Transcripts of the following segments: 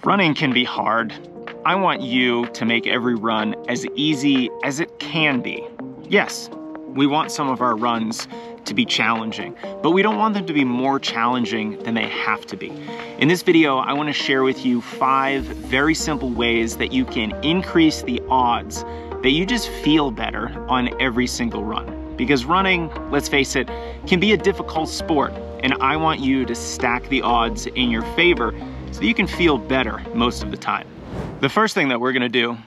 Running can be hard. I want you to make every run as easy as it can be. Yes, we want some of our runs to be challenging, but we don't want them to be more challenging than they have to be. In this video, I want to share with you 5 very simple ways that you can increase the odds that you just feel better on every single run. Because running, let's face it, can be a difficult sport, and I want you to stack the odds in your favor so that you can feel better most of the time. The first thing that we're gonna do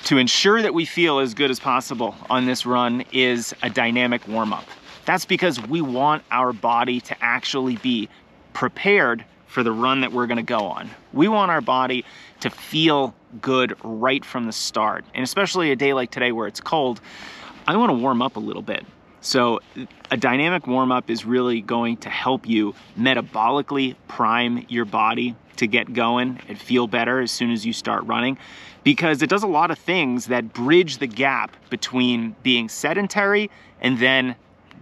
to ensure that we feel as good as possible on this run is a dynamic warm-up. That's because we want our body to actually be prepared for the run that we're gonna go on. We want our body to feel good right from the start. And especially a day like today where it's cold, I wanna warm up a little bit. So a dynamic warm-up is really going to help you metabolically prime your body to get going and feel better as soon as you start running, because it does a lot of things that bridge the gap between being sedentary and then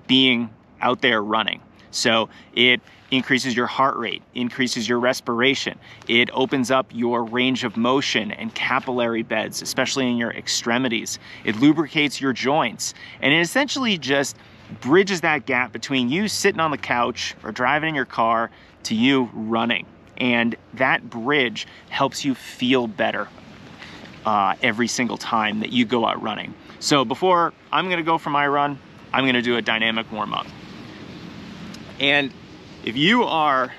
being out there running. So it increases your heart rate, increases your respiration. It opens up your range of motion and capillary beds, especially in your extremities. It lubricates your joints, and it essentially just bridges that gap between you sitting on the couch or driving in your car to you running. And that bridge helps you feel better every single time that you go out running. So before I'm gonna go for my run, I'm gonna do a dynamic warm-up. And if you are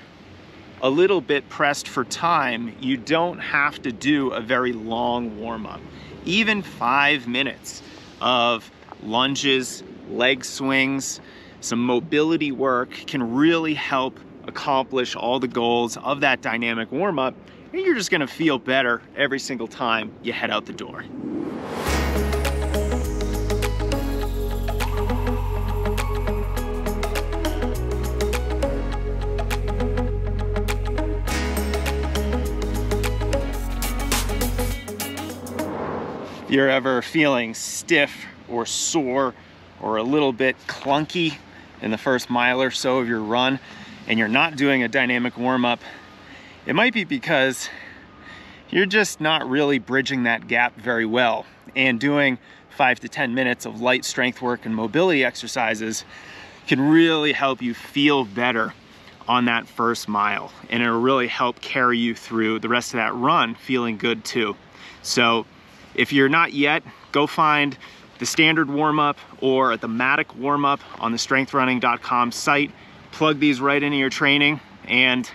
a little bit pressed for time, you don't have to do a very long warm-up. Even 5 minutes of lunges, leg swings, some mobility work can really help accomplish all the goals of that dynamic warm-up, and you're just gonna feel better every single time you head out the door. If you're ever feeling stiff or sore or a little bit clunky in the first mile or so of your run and you're not doing a dynamic warm-up, it might be because you're just not really bridging that gap very well. And doing 5 to 10 minutes of light strength work and mobility exercises can really help you feel better on that first mile. And it'll really help carry you through the rest of that run feeling good too. So if you're not yet, go find the standard warm-up or the Matic warm-up on the strengthrunning.com site. Plug these right into your training, and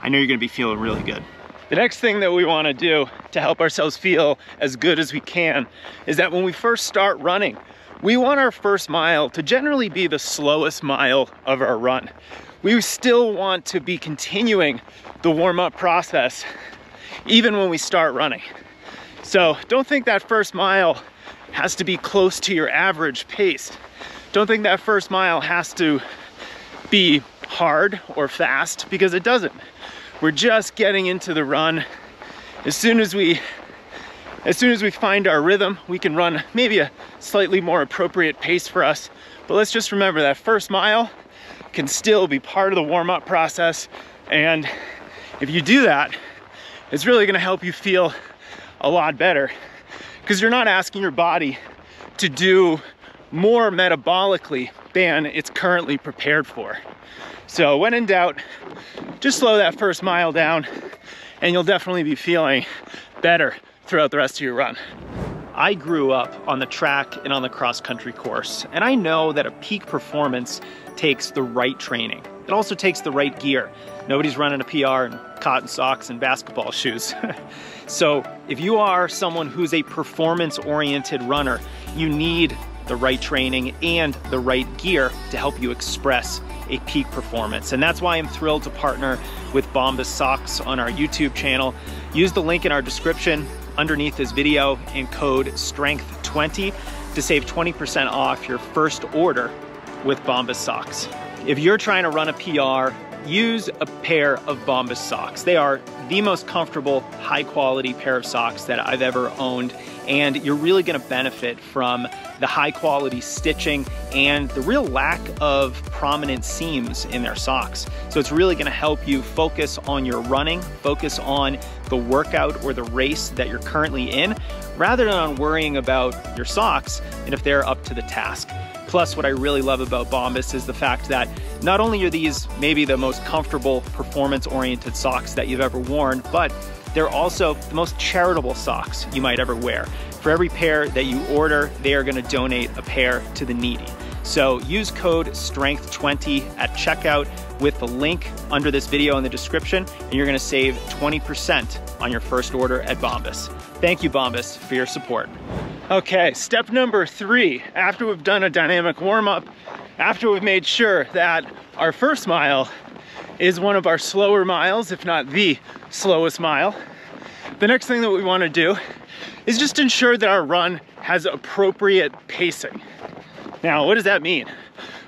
I know you're gonna be feeling really good. The next thing that we wanna do to help ourselves feel as good as we can is that when we first start running, we want our first mile to generally be the slowest mile of our run. We still want to be continuing the warm-up process even when we start running. So don't think that first mile has to be close to your average pace. Don't think that first mile has to be hard or fast, because it doesn't. We're just getting into the run. As soon as we find our rhythm, we can run maybe a slightly more appropriate pace for us. But let's just remember that first mile can still be part of the warm-up process. And if you do that, it's really gonna help you feel a lot better, because you're not asking your body to do more metabolically than it's currently prepared for. So when in doubt, just slow that first mile down and you'll definitely be feeling better throughout the rest of your run. I grew up on the track and on the cross-country course, and I know that a peak performance takes the right training. It also takes the right gear. Nobody's running a PR in cotton socks and basketball shoes. So if you are someone who's a performance-oriented runner, you need the right training and the right gear to help you express a peak performance. And that's why I'm thrilled to partner with Bombas Socks on our YouTube channel. Use the link in our description underneath this video and code STRENGTH20 to save 20% off your first order with Bombas Socks. If you're trying to run a PR use a pair of Bombas socks. They are the most comfortable, high quality pair of socks that I've ever owned, and you're really gonna benefit from the high quality stitching and the real lack of prominent seams in their socks. So it's really gonna help you focus on your running, focus on the workout or the race that you're currently in, rather than on worrying about your socks and if they're up to the task. Plus, what I really love about Bombas is the fact that not only are these maybe the most comfortable, performance-oriented socks that you've ever worn, but they're also the most charitable socks you might ever wear. For every pair that you order, they are gonna donate a pair to the needy. So use code STRENGTH20 at checkout with the link under this video in the description, and you're gonna save 20% on your first order at Bombas. Thank you, Bombas, for your support. Okay, step number 3, after we've done a dynamic warm-up, after we've made sure that our first mile is one of our slower miles, if not the slowest mile, the next thing that we wanna do is just ensure that our run has appropriate pacing. Now, what does that mean?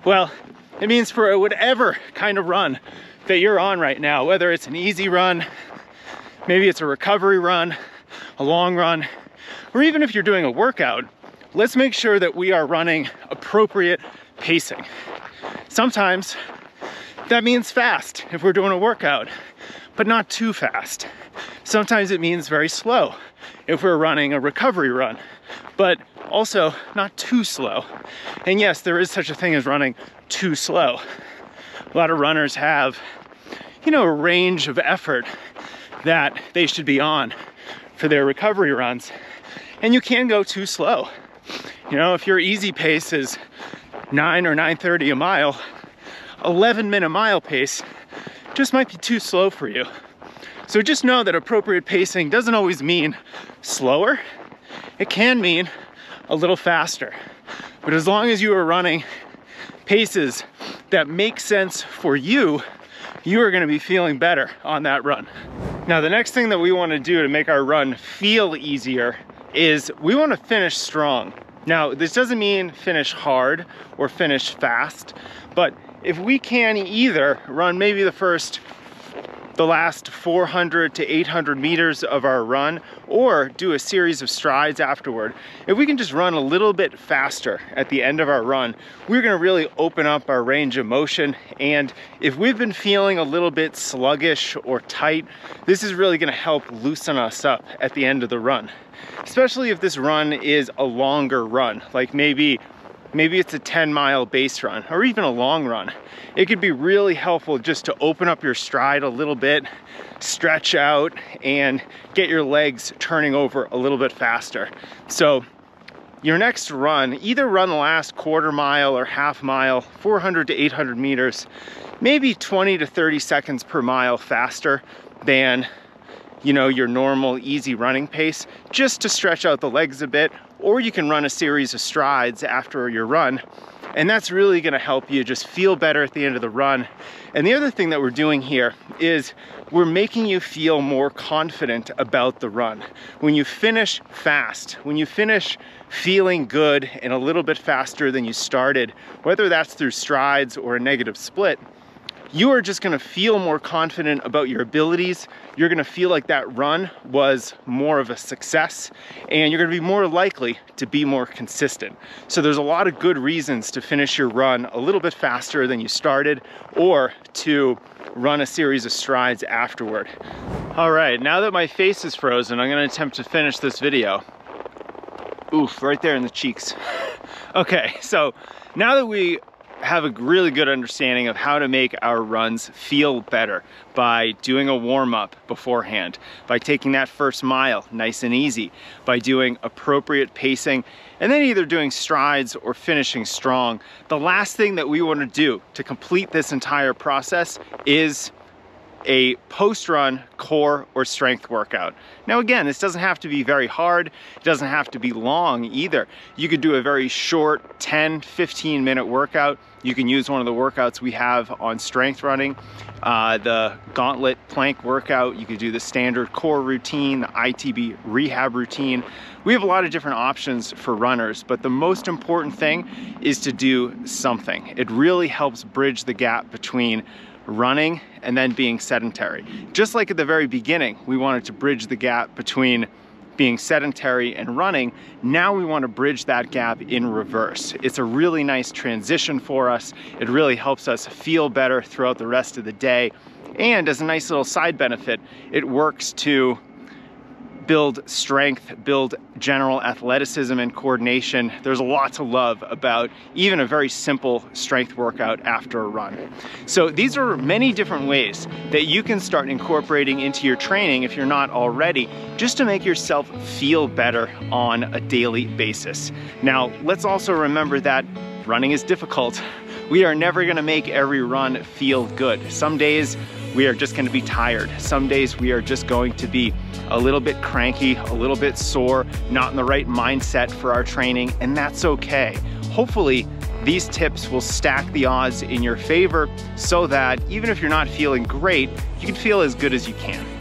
Well, it means for whatever kind of run that you're on right now, whether it's an easy run, maybe it's a recovery run, a long run, or even if you're doing a workout, let's make sure that we are running appropriate pacing. Sometimes that means fast if we're doing a workout, but not too fast. Sometimes it means very slow if we're running a recovery run, but also not too slow. And yes, there is such a thing as running too slow. A lot of runners have, a range of effort that they should be on for their recovery runs. And you can go too slow. If your easy pace is 9 or 9:30 a mile, 11-minute mile pace just might be too slow for you. So just know that appropriate pacing doesn't always mean slower. It can mean a little faster. But as long as you are running paces that make sense for you, you are gonna be feeling better on that run. Now, the next thing that we wanna do to make our run feel easier is we wanna finish strong. Now, this doesn't mean finish hard or finish fast, but if we can either run maybe the last 400 to 800 meters of our run, or do a series of strides afterward, if we can just run a little bit faster at the end of our run, we're gonna really open up our range of motion. And if we've been feeling a little bit sluggish or tight, this is really gonna help loosen us up at the end of the run. Especially if this run is a longer run, like maybe it's a 10-mile base run or even a long run. It could be really helpful just to open up your stride a little bit, stretch out, and get your legs turning over a little bit faster. So your next run, either run the last quarter mile or half mile, 400 to 800 meters, maybe 20 to 30 seconds per mile faster than your normal easy running pace, just to stretch out the legs a bit. Or you can run a series of strides after your run, and that's really gonna help you just feel better at the end of the run. And the other thing that we're doing here is we're making you feel more confident about the run. When you finish fast, when you finish feeling good and a little bit faster than you started, whether that's through strides or a negative split, you are just gonna feel more confident about your abilities. You're gonna feel like that run was more of a success, and you're gonna be more likely to be more consistent. So there's a lot of good reasons to finish your run a little bit faster than you started, or to run a series of strides afterward. All right, now that my face is frozen, I'm gonna attempt to finish this video. Oof, right there in the cheeks. Okay, so now that we have a really good understanding of how to make our runs feel better by doing a warm-up beforehand, by taking that first mile nice and easy, by doing appropriate pacing, and then either doing strides or finishing strong. The last thing that we want to do to complete this entire process is a post-run core or strength workout. Now again, this doesn't have to be very hard. It doesn't have to be long either. You could do a very short 10-15 minute workout. You can use one of the workouts we have on strength running, the gauntlet plank workout. You could do the standard core routine, the ITB rehab routine. We have a lot of different options for runners, but the most important thing is to do something. It really helps bridge the gap between running and then being sedentary. Just like at the very beginning, we wanted to bridge the gap between being sedentary and running, now we want to bridge that gap in reverse. It's a really nice transition for us. It really helps us feel better throughout the rest of the day. And as a nice little side benefit, it works to build strength, build general athleticism and coordination. There's a lot to love about even a very simple strength workout after a run. So these are many different ways that you can start incorporating into your training, if you're not already, just to make yourself feel better on a daily basis. Now, let's also remember that running is difficult. We are never gonna make every run feel good. Some days we are just gonna be tired. Some days we are just going to be a little bit cranky, a little bit sore, not in the right mindset for our training, and that's okay. Hopefully, these tips will stack the odds in your favor so that even if you're not feeling great, you can feel as good as you can.